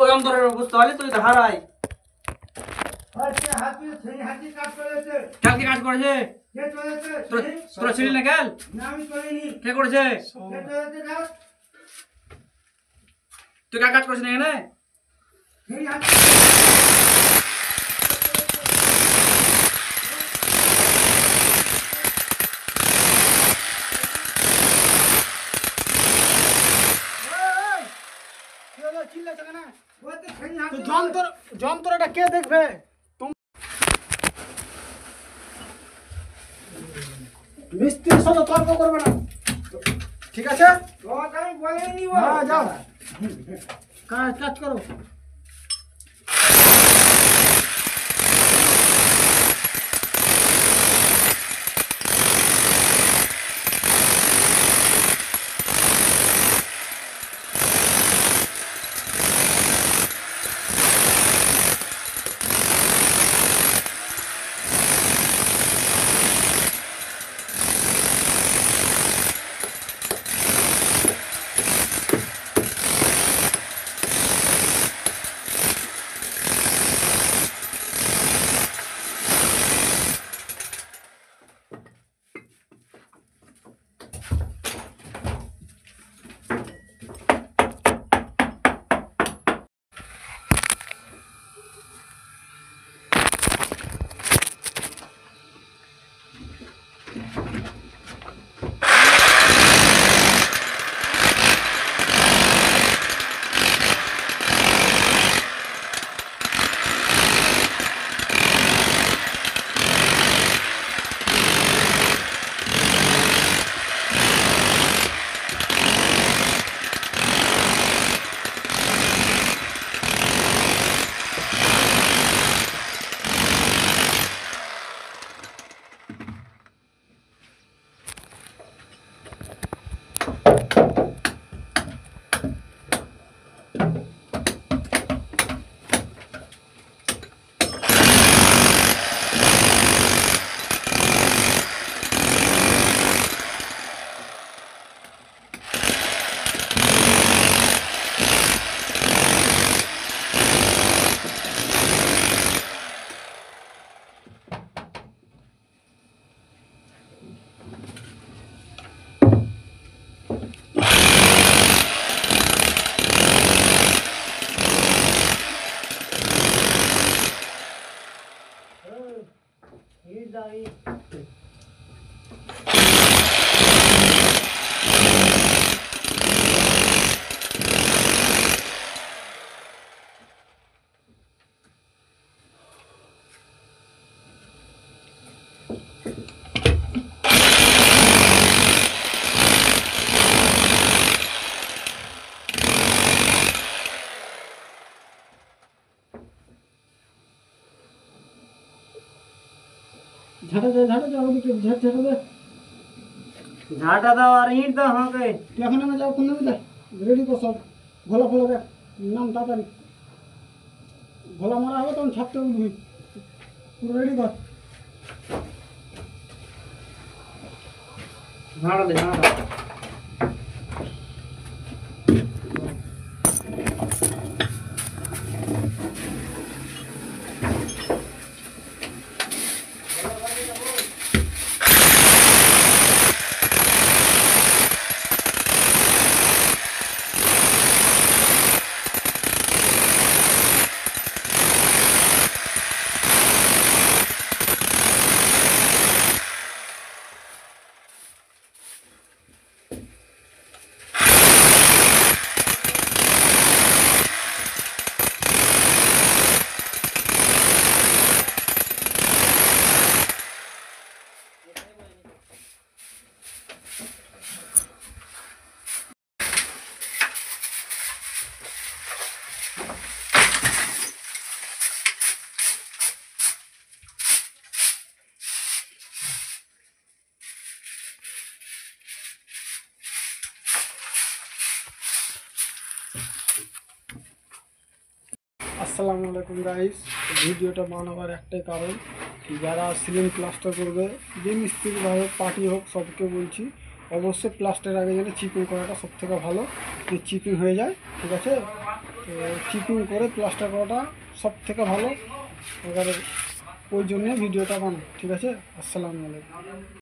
Programme ধরে বুঝতে পারলি তুই তো হারাই কালকে কাজ করেছে তোরা ছিলি না কাল কে করেছে তুই কার কাজ করেছিস না এখানে যন্ত্রটা কে দেখবে মিস্ত্রির সাথে তর্ক করবে না ঠিক আছে যাও কাজ করো ঝাঁটা দাও আর ইট দাও আমাকে তুই এখন আমি যাও কোন নেবে রেডি কর সব ঘোলা ফোলা দেখ নাম তাড়াতাড়ি ঘোলা মারা হবে তখন ছাপতে উঠবি পুরো রেডি কর ঝাঁটা দে ঝাঁটা আসসালামু আলাইকুম গাইস ভিডিওটা বানাবার একটাই কারণ যারা সিলিং প্লাস্টার করবে যে মিস্ত্রি বা হোক পার্টি হোক সবকে বলছি অবশ্যই প্লাস্টার আগে যেন চিপিং করাটা সবথেকে ভালো যে চিপিং হয়ে যায় ঠিক আছে তো তো চিপিং করে প্লাস্টার করাটা সব থেকে ভালো। এবারে ওই জন্যে ভিডিওটা বানাই। ঠিক আছে, আসসালামু আলাইকুম।